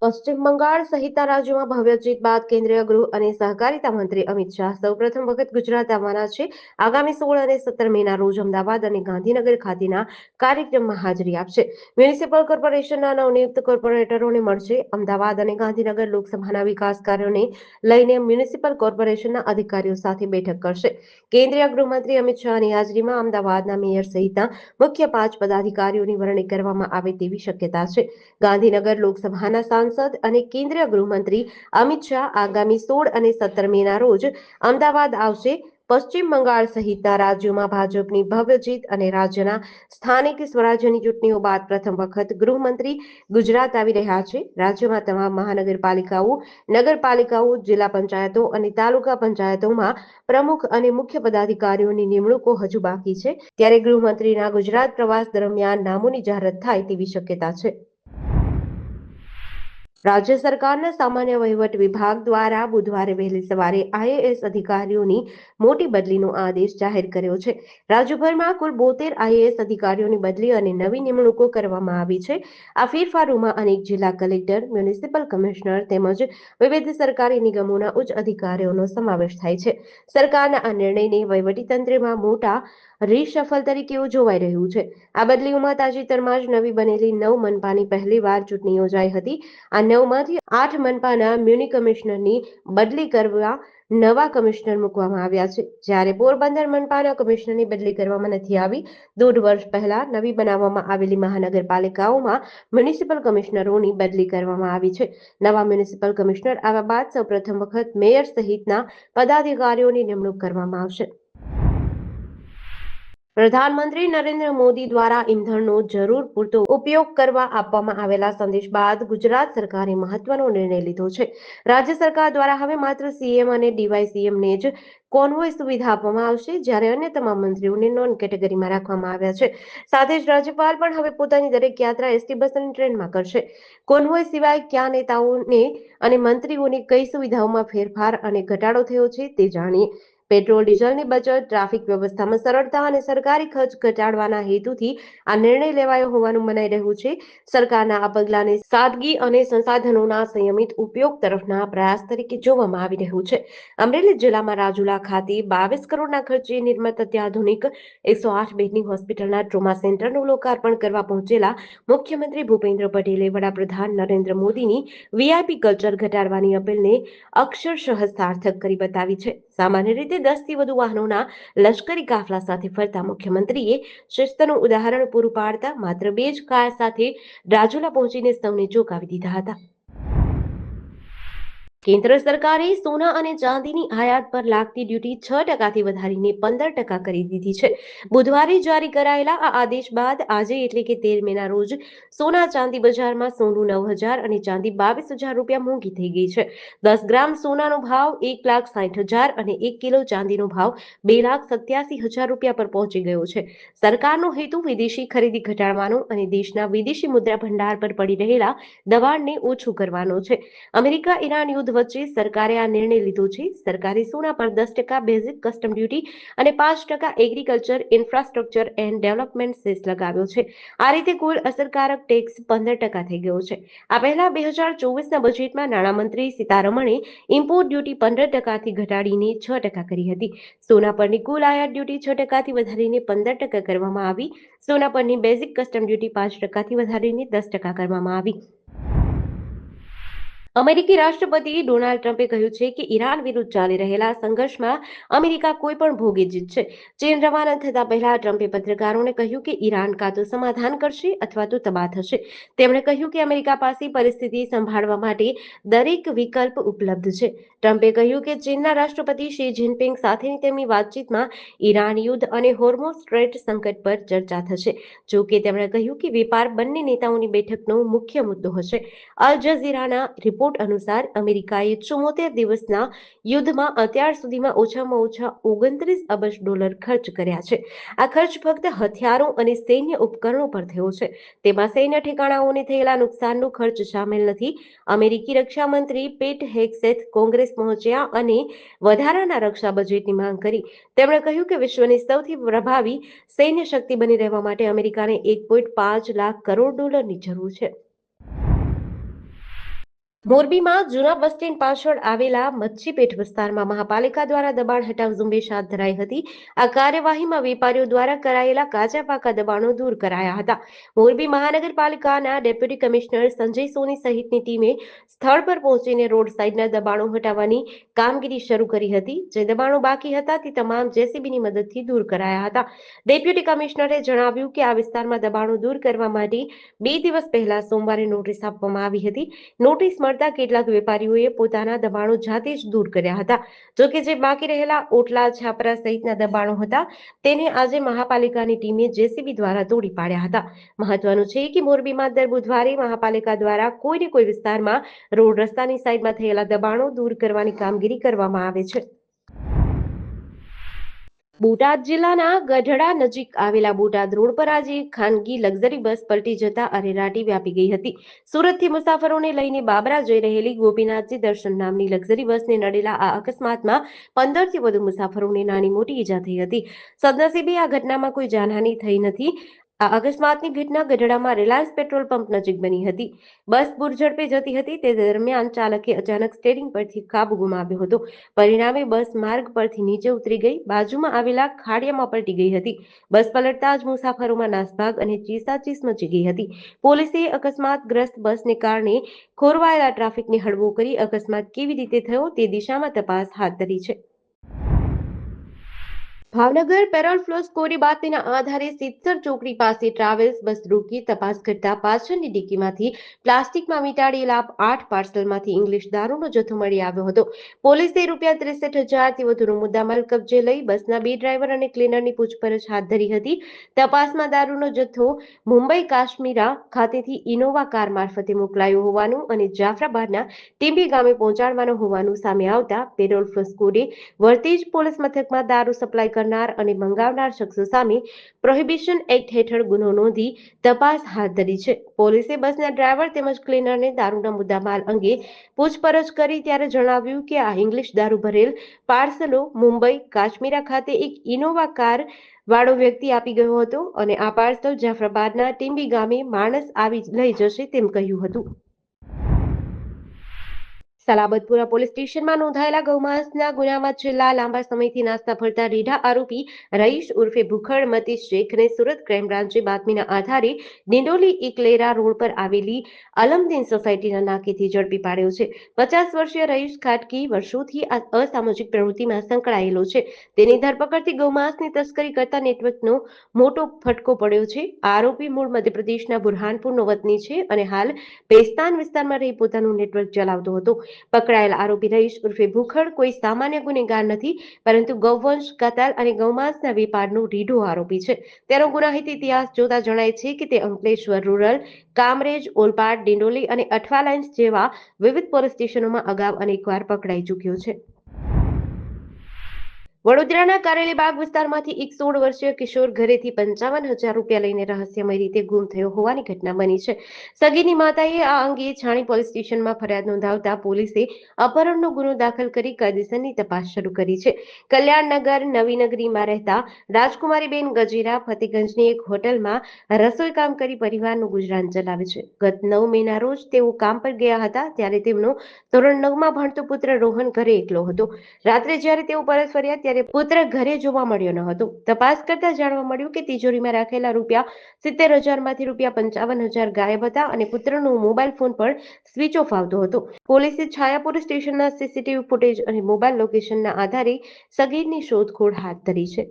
પશ્ચિમ બંગાળ સહિતના રાજ્યોમાં ભવ્ય જીત બાદ કેન્દ્રીય ગૃહ અને સહકારિતા મંત્રી અમિત શાહ સૌપ્રથમ વખત ગુજરાત આવવાના છે। આગામી 16 અને 17 મેના રોજ અમદાવાદ અને ગાંધીનગર ખાતેના કાર્યક્રમમાં હાજરી આપશે। મ્યુનિસિપલ કોર્પોરેશનના નવનિયુક્ત કોર્પોરેટરોને મળશે। અમદાવાદ અને ગાંધીનગર લોકસભાના વિકાસ કાર્યોને લઈને મ્યુનિસિપલ કોર્પોરેશનના અધિકારીઓ સાથે બેઠક કરશે। કેન્દ્રીય ગૃહમંત્રી અમિત શાહની હાજરીમાં અમદાવાદના મેયર સહિતના મુખ્ય 5 પદાધિકારીઓની વરણી કરવામાં આવે તેવી શક્યતા છે। ગાંધીનગર લોકસભાના સાંસદ અને કેન્દ્રીય ગૃહમંત્રી અમિત શાહ આગામી 16 અને 17 મેના રોજ અમદાવાદ આવશે। પશ્ચિમ બંગાળ સહિતના રાજ્યોમાં ભાજપની ભવ્ય જીત અને રાજ્યના સ્થાનિક સ્વરાજ્યની ચૂંટણીઓ બાદ પ્રથમ વખત ગૃહમંત્રી ગુજરાત આવી રહ્યા છે। રાજ્યમાં તમામ મહાનગરપાલિકાઓ, નગરપાલિકાઓ, જિલ્લા પંચાયતો અને તાલુકા પંચાયતોમાં પ્રમુખ અને મુખ્ય પદાધિકારીઓની નિમણૂકો હજુ બાકી છે। ત્યારે ગૃહમંત્રીના ગુજરાત પ્રવાસ દરમિયાન નામોની જાહેરાત થાય તેવી શક્યતા છે। રાજ્ય સરકારના સામાન્ય વહીવટ વિભાગ દ્વારા બુધવારે વહેલી સવારે આઈએએસ અધિકારીઓની મોટી બદલીનો આદેશ જાહેર કર્યો છે। રાજ્યભરમાં કુલ 72 આઈએએસ અધિકારીઓની બદલી અને નવી નિમણૂકો કરવામાં આવી છે। આ ફેરફારોમાં અનેક જિલ્લા કલેક્ટર, મ્યુનિસિપલ કમિશનર તેમજ વિવિધ સરકારી નિગમોના ઉચ્ચ અધિકારીઓનો સમાવેશ થાય છે। સરકારના આ નિર્ણયને વહીવટીતંત્રમાં મોટા રીશફલ તરીકે જોવાઈ રહ્યું છે। આ બદલીઓમાં તાજેતરમાં જ નવી બનેલી 9 મનપાની પહેલીવાર ચૂંટણી યોજાઈ હતી। આ 9માંથી 8 મનપાના મ્યુનિ કમિશનરની બદલી કરવા નવા કમિશનર મૂકવામાં આવ્યા છે। જ્યારે પોરબંદર મનપાના કમિશનરની બદલી કરવામાં નથી આવી। 1.5 વર્ષ પહેલા નવી બનાવવામાં આવેલી મહાનગરપાલિકાઓમાં મ્યુનિસિપલ કમિશનરોની બદલી કરવામાં આવી છે। નવા મ્યુનિસિપલ કમિશનર આવ્યા બાદ સૌપ્રથમ વખત મેયર સહિતના પદાધિકારીઓની નિમણૂક કરવામાં આવશે। પ્રધાનમંત્રી નરેન્દ્ર મોદી દ્વારા ઈંધણનો જરૂર પૂરતો ઉપયોગ કરવા આપવામાં આવેલા સંદેશ બાદ ગુજરાત સરકારે મહત્વનો નિર્ણય લીધો છે। રાજ્ય સરકાર દ્વારા હવે માત્ર સીએમ અને ડીવાય સીએમને જ કોન્વોય સુવિધા આપવામાં આવશે, જ્યારે અન્ય તમામ મંત્રીઓને નોન કેટેગરીમાં રાખવામાં આવ્યા છે। સાથે જ રાજ્યપાલ પણ હવે પોતાની દરેક યાત્રા એસટી બસ અને ટ્રેનમાં કરશે। કોન્વોય સિવાય કયા નેતાઓને અને મંત્રીઓની કઈ સુવિધાઓમાં ફેરફાર અને ઘટાડો થયો છે તે જાણીએ। પેટ્રોલ ડીઝલની બચત, ટ્રાફિક વ્યવસ્થામાં સરળતા અને સરકારી ખર્ચ ઘટાડવાના હેતુથી આ નિર્ણય લેવાયો હોવાનું મનાઈ રહ્યું છે। સરકારના આ પગલાને સાદગી અને સંસાધનોના સંયમિત ઉપયોગ તરફના પ્રયાસ તરીકે જોવામાં આવી રહ્યું છે। અમરેલી જિલ્લામાં રાજુલા ખાતે 22 કરોડના ખર્ચે નિર્મિત અત્યાધુનિક 108 બેડની હોસ્પિટલના ટ્રોમા સેન્ટરનું લોકાર્પણ કરવા પહોંચેલા મુખ્યમંત્રી ભૂપેન્દ્ર પટેલે વડાપ્રધાન નરેન્દ્ર મોદીની વીઆઈપી કલ્ચર ઘટાડવાની અપીલને અક્ષરશઃ સાર્થક કરી બતાવી છે। સામાન્ય રીતે 10થી વધુ વાહનોના લશ્કરી કાફલા સાથે ફરતા મુખ્યમંત્રીએ શિસ્તનું ઉદાહરણ પૂરું પાડતા માત્ર 2 જ કાર સાથે રાજુલા પહોંચીને સૌને ચોંકાવી દીધા હતા। કેન્દ્ર સરકારે સોના અને ચાંદીની આયાત પર લાગતી ડ્યુટી 6% વધારીને 15% કરી દીધી છે। બુધવારે જારી કરાયેલા આ આદેશ બાદ આજે એટલે કે 13 મેના રોજ સોના ચાંદી બજારમાં સોનું 9,000 અને ચાંદી 22,000 રૂપિયા મોંઘી થઈ ગઈ છે। 10 ગ્રામ સોનાનો ભાવ 1,60,000 અને 1 કિલો ચાંદીનો ભાવ 2,87,000 રૂપિયા પર પહોંચી ગયો છે। સરકારનો હેતુ વિદેશી ખરીદી ઘટાડવાનો અને દેશના વિદેશી મુદ્રા ભંડાર પર પડી રહેલા દબાણને ઓછું કરવાનો છે। અમેરિકા ઈરાન યુદ્ધ વચ્ચે સરકારે આ નિર્ણય લીધો છે। સરકારે સોના પર 10% બેઝિક કસ્ટમ ડ્યુટી અને 5% agriculture infrastructure and development cess લગાવ્યો છે। આ રીતે કુલ અસરકારક ટેક્સ 15% થઈ ગયો છે। આ પહેલા 2024ના બજેટમાં નાણામંત્રી સીતારમણે ઇમ્પોર્ટ ડ્યુટી 15%થી ઘટાડીને 6% કરી હતી। સોના પરની કુલ આયાત ડ્યુટી 6%થી વધારીને 15% કરવામાં આવી। સોના પરની બેઝિક કસ્ટમ ડ્યુટી 5%થી વધારીને 10% કરવામાં આવી। અમેરિકી રાષ્ટ્રપતિ ડોનાલ્ડ ટ્રમ્પે કહ્યું છે કે ઈરાન વિરુદ્ધ ચાલી રહેલા સંઘર્ષમાં અમેરિકા કોઈ પણ ભોગે જીતશે। ચીન રવાના થતા પહેલા ટ્રમ્પે પત્રકારોને કહ્યું કે ઈરાન કાં તો સમાધાન કરશે અથવા તો તબાહ થશે। તેમણે કહ્યું કે અમેરિકા પાસે પરિસ્થિતિ સંભાળવા માટે દરેક વિકલ્પ ઉપલબ્ધ છે। ટ્રમ્પે કહ્યું કે ચીનના રાષ્ટ્રપતિ શી જિનપિંગ સાથેની તેમની વાતચીતમાં ઈરાન યુદ્ધ અને હોર્મોઝ સ્ટ્રેટ સંકટ પર ચર્ચા થશે। જો કે તેમણે કહ્યું કે વેપાર બંને નેતાઓની બેઠકનો મુખ્ય મુદ્દો હશે। અલ જઝીરાના રિપોર્ટ અનુસાર અમેરિકાએ 74 દિવસના યુદ્ધમાં અત્યાર સુધીમાં ઓછામાં ઓછા 29 અબજ ડોલર ખર્ચ કર્યા છે। આ ખર્ચ ફક્ત હથિયારો અને સૈન્ય ઉપકરણો પર થયો છે। તેમાં સૈન્ય ઠેકાણાઓને થયેલા નુકસાનનો ખર્ચ સામેલ નથી। અમેરિકી રક્ષા મંત્રી પેટ હેગસેથ કોંગ્રેસ પહોંચ્યા અને વધારાના રક્ષા બજેટની માંગ કરી। તેમણે કહ્યું કે વિશ્વની સૌથી પ્રભાવી સૈન્ય શક્તિ બની રહેવા માટે અમેરિકાને 1.5 લાખ કરોડ ડોલરની જરૂર છે। મોરબીમાં જૂના બસ સ્ટેન્ડ પાછળ આવેલા મચ્છીપેટ વિસ્તારમાં મહાપાલિકા દ્વારા દબાણ હટાવ ઝુંબેશ હાથ ધરાઈ હતી. આ કાર્યવાહીમાં વેપારીઓ દ્વારા કરાયેલા કાચા પાકા દબાણો દૂર કરાયા હતા. મોરબી મહાનગરપાલિકાના ડેપ્યુટી કમિશનર સંજય સોની સહિતની ટીમે સ્થળ પર પહોંચીને રોડ સાઇડના દબાણો હટાવવાની કામગીરી શરૂ કરી હતી. જે દબાણો બાકી હતા તે તમામ જેસીબીની મદદથી દૂર કરાયા હતા. ડેપ્યુટી કમિશનરે જણાવ્યું કે આ વિસ્તારમાં દબાણો દૂર કરવા માટે 2 દિવસ પહેલા સોમવારે નોટિસ આપવામાં આવી હતી. નોટિસ મળતા કેટલાક વેપારીઓએ પોતાના દબાણો જાતે જ દૂર કર્યા હતા. જોકે જે બાકી રહેલા ઓટલા છાપરા સહિતના દબાણો હતા તેને આજે મહાપાલિકાની ટીમે જેસીબી દ્વારા તોડી પાડ્યા હતા. મહત્વનું છે કે મોરબીમાં દર બુધવારે મહાપાલિકા દ્વારા કોઈ ને કોઈ વિસ્તારમાં રોડ રસ્તાની સાઈડમાં થયેલા દબાણો દૂર કરવાની કામગીરી કરવામાં આવે છે. બોટાદ જિલ્લાના ગઢડા નજીક આવેલા બોટાદ રોડ પર આજે એક ખાનગી લક્ઝરી બસ પલટી જતા અરેરાટી વ્યાપી ગઈ હતી. સુરતથી મુસાફરોને લઈને બાબરા જઈ રહેલી ગોપીનાથજી દર્શન નામની લક્ઝરી બસને નડેલા આ અકસ્માતમાં 15થી વધુ મુસાફરોને નાની મોટી ઈજા થઈ હતી. સદનસીબે આ ઘટનામાં કોઈ જાનહાનિ થઈ નથી. આ અકસ્માતની ઘટના ગઢડામાં રિલાયન્સ પેટ્રોલ પંપ નજીક બની હતી. બસ પૂરઝડપે જતી હતી તે દરમિયાન ચાલકે અચાનક સ્ટીયરિંગ પરથી કાબુ ગુમાવ્યો હતો. પરિણામે બસ માર્ગ પરથી નીચે ઉતરી ગઈ બાજુમાં આવેલા ખાડિયામાં પલટી ગઈ હતી. બસ પલટતા જ મુસાફરોમાં નાસભાગ અને ચીસાચીસ મચી ગઈ હતી. પોલીસે અકસ્માતગ્રસ્ત બસને કારણે ખોરવાયેલા ટ્રાફિકને હળવો કરી અકસ્માત કેવી રીતે થયો તે દિશામાં તપાસ હાથ ધરી છે. ભાવનગર પેરોલ ફ્લો સ્કોરી બાતમીના આધારે સિત્સર ચોકડી પાસે ટ્રાવેલ્સ બસ રોકી તપાસ કરતા પાછળની ડિક્કીમાંથી પ્લાસ્ટિકમાં વીંટાળેલા 8 પાર્સલમાંથી ઇંગ્લિશ દારૂનો જથ્થો મળી આવ્યો હતો. પોલીસે રૂપિયા 63,000થી વધુનો મુદ્દામાલ કબજે લઈ બસના 2 ડ્રાઈવર અને ક્લીનરની પૂછપરછ હાથ ધરી હતી. તપાસમાં દારૂનો જથ્થો મુંબઈ કાશ્મીરા ખાતેથી ઇનોવા કાર મારફતે મોકલાયો હોવાનું અને જાફરાબાદના ટીંબી ગામે પહોંચાડવાનો હોવાનું સામે આવતા પેરોલ ફ્લો સ્કોડે વરતેજ પોલીસ મથકમાં દારૂ સપ્લાય કરનાર અને મંગાવનાર શખ્સો સામે પ્રોહિબિશન એક્ટ હેઠળ ગુનો નોંધી તપાસ હાથ ધરી છે. પોલીસે બસના ડ્રાઈવર તેમજ ક્લીનરને દારૂના મુદ્દામાલ અંગે પૂછપરછ કરી ત્યારે જણાવ્યું કે આ ઇંગ્લિશ દારૂ ભરેલ પાર્સલો મુંબઈ કાશ્મીરા ખાતે એક ઇનોવા કાર વાળો વ્યક્તિ આપી ગયો હતો અને આ પાર્સલ જાફરાબાદના ટીંબી ગામે માણસ આવી લઈ જશે તેમ કહ્યું હતું. સલાબતપુરા પોલીસ સ્ટેશનમાં નોંધાયેલા ગૌમાંસના ગુનામાં છેલ્લા લાંબા સમયથી નાસ્તા ફરતા રીઢા આરોપી રઈશ ઉર્ફે ભૂખડ મતીશ શેખને સુરત ક્રાઇમ બ્રાન્ચે બાતમીના આધારે ડિંડોલી ઇકલેરા રોડ પર આવેલી અલમદીન સોસાયટીના નાકેથી ઝડપી પાડ્યો છે. 50 વર્ષીય રઈશ ખાટકી વર્ષોથી આ અસામાજિક પ્રવૃત્તિમાં સંકળાયેલો છે. તેની ધરપકડથી ગૌમાંસની તસ્કરી કરતા નેટવર્કનો મોટો ફટકો પડ્યો છે. આરોપી મૂળ મધ્યપ્રદેશના બુરહાનપુરનો વતની છે અને હાલ પેસ્તાન વિસ્તારમાં રહી પોતાનું નેટવર્ક ચલાવતો હતો. પકડાયેલા આરોપી રઈશ ઉર્ફે ભૂખડ કોઈ સામાન્ય ગુનેગાર નથી પરંતુ ગૌવંશ કતલ અને ગૌમાંસના વેપારનો રીઢો આરોપી છે. તેનો ગુનાહિત ઇતિહાસ જોતા જણાય છે કે તે અંકલેશ્વર રૂરલ, કામરેજ, ઓલપાડ, ડિંડોલી અને અઠવા લાઇન્સ જેવા વિવિધ પોલીસ સ્ટેશનોમાં અગાઉ અનેકવાર પકડાઈ ચૂક્યો છે. વડોદરાના કારેલીબાગ વિસ્તારમાંથી એક 16 વર્ષીય કિશોર ઘરેથી 55,000 રૂપિયા લઈને રહસ્યમય રીતે ગુમ થયો હોવાની ઘટના બની છે. સગીરની માતાએ આ અંગે છાણી પોલીસ સ્ટેશનમાં ફરિયાદ નોંધાવતા પોલીસે અપહરણનો ગુનો દાખલ કરી કાયદેસરની તપાસ શરૂ કરી છે. કલ્યાણનગર નવીનગરીમાં રહેતા રાજકુમારીબેન ગજેરા ફતેગંજની એક હોટલમાં રસોઈ કામ કરી પરિવારનું ગુજરાન ચલાવે છે. ગત 9 મેના રોજ તેઓ કામ પર ગયા હતા ત્યારે તેમનો ધોરણ 9માં ભણતો પુત્ર રોહન ઘરે એકલો હતો. રાત્રે જ્યારે તેઓ પરત ફર્યા ત્યારે પુત્ર ઘરે જોવા મળ્યો ન હતો. તપાસ કરતા જાણવા મળ્યું કે તિજોરીમાં રાખેલા રૂપિયા 70,000 માંથી રૂપિયા 55,000 ગાયબ હતા અને પુત્રનો મોબાઈલ ફોન પણ સ્વિચ ઓફ આવતો હતો. પોલીસે છાયાપુર સ્ટેશનના સીસીટીવી ફૂટેજ અને મોબાઈલ લોકેશનના આધારે સગીરની શોધખોળ હાથ ધરી છે.